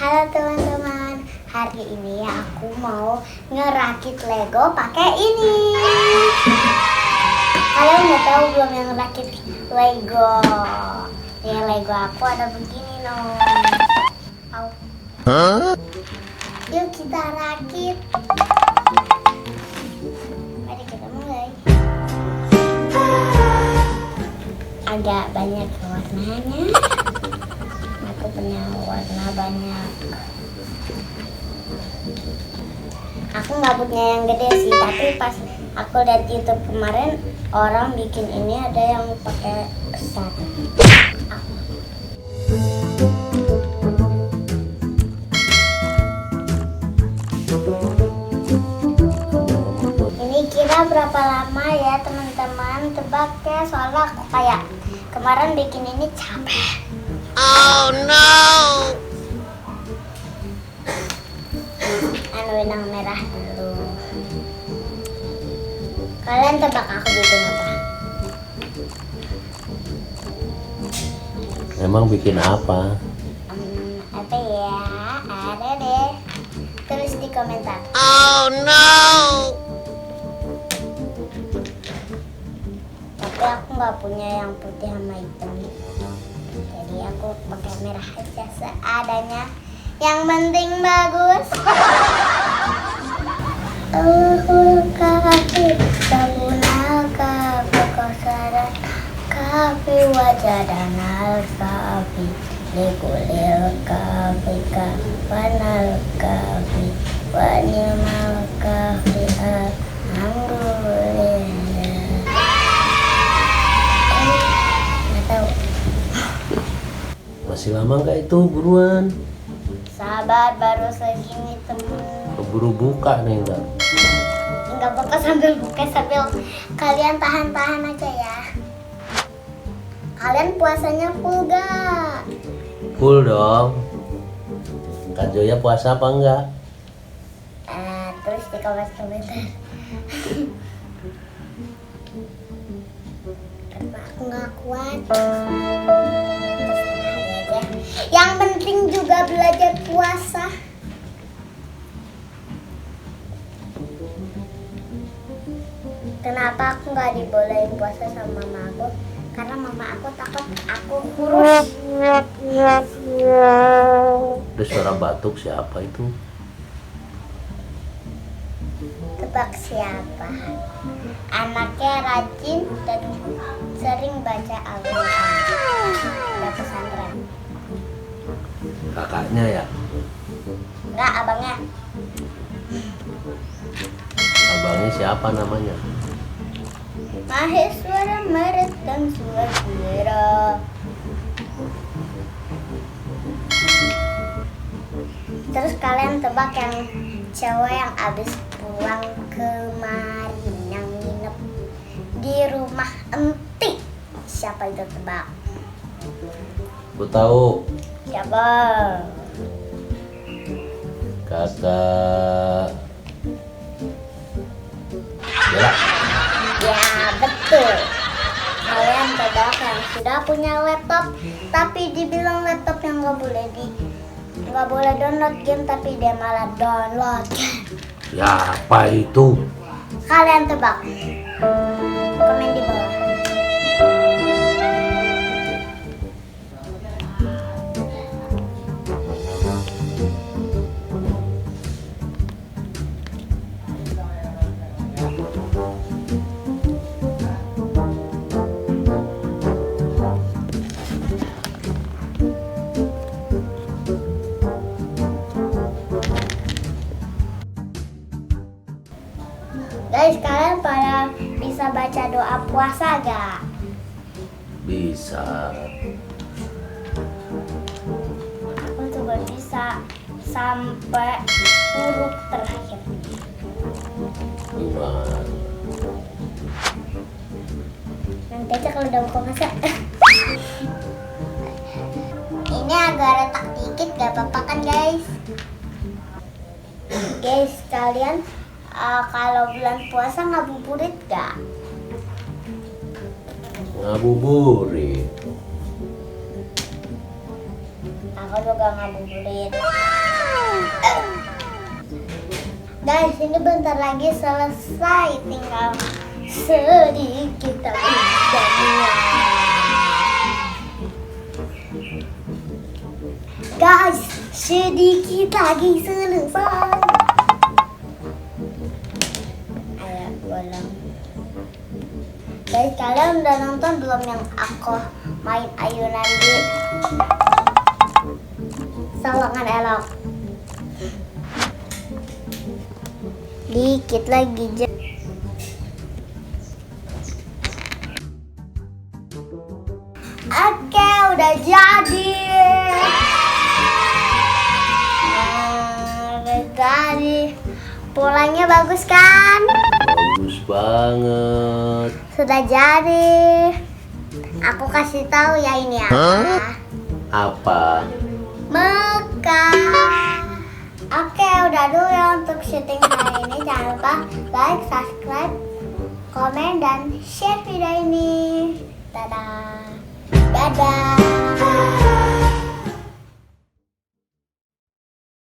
Halo teman-teman, hari ini aku mau ngerakit Lego pakai ini. Kalian udah tahu belum yang rakit Lego? Ya Lego aku ada begini loh. Yuk kita rakit. Mari kita mulai. Agak banyak warnanya. Aku punya warna banyak. Aku nggak punya yang gede sih, tapi pas aku lihat YouTube kemarin orang bikin ini ada yang pakai besar. Ini kira berapa lama ya teman-teman? Tebak ya, soalnya aku kayak kemarin bikin ini capek. Oh no! Benang merah dulu. Kalian tebak aku bikin apa? Emang bikin apa? Apa ya? Ada deh. Tulis di komentar. Oh no! Tapi aku nggak punya yang putih sama hitam. Jadi aku pakai merah aja seadanya. Yang penting bagus. Kafe, sabunal kafe, kosaran kafe, wajah dan kafe, legolel kafe, kapanal kafe, wanimal kafe, alhamdulillah. Nggak tahu. Masih lama nggak itu buruan? Sabar, baru segini temen. Keburu buka nih enggak? Enggak apa-apa sambil buka sambil kalian tahan-tahan aja ya. Kalian puasanya full gak? Full dong. Kak Joya puasa apa enggak? Tulis di komentar. Karena aku gak kuat. Aja. Yang penting juga belajar puasa. Kenapa aku nggak dibolehin puasa sama mama aku? Karena mama aku takut aku kurus. Ada suara batuk siapa itu? Tebak siapa? Anaknya rajin dan sering baca Al-Quran. Udah pesantren. Kakaknya ya? Enggak, abangnya. Abangnya siapa namanya? Maheswara Maret dan Suwera. Terus kalian tebak yang cewek yang abis pulang kemarin yang nginep di rumah enti. Siapa itu tebak? Aku tahu. Siapa? Kakak Bella. Ya betul. Kalian tebak yang sudah punya laptop tapi dibilang laptop yang nggak boleh download game tapi dia malah download game. Siapa itu? Kalian tebak. Komen di bawah. Guys, kalian pada bisa baca doa puasa gak? Bisa. Aku juga bisa sampai huruf terakhir. Gimana? Nanti aja kalau udah buka puasa. Ini agak retak dikit, gak apa-apa kan guys? Guys, kalian kalau bulan puasa ngabuburit gak? Ngabuburit. Aku juga ngabuburit. Guys, ini bentar lagi selesai, tinggal sedikit lagi jadinya. Guys, sedikit lagi selesai. Ayo pulang. Guys, kalian udah nonton belum yang aku main ayunan di Sawangan Elok? Dikit lagi. Oke, udah jadi. Udah jadi. Polanya bagus kan? Bagus banget. Sudah jadi. Aku kasih tahu ya ini ya. Apa? Mekah. Oke, udah dulu ya untuk syuting hari ini. Jangan lupa like, subscribe, komen, dan share video ini. Dadah. Dadah.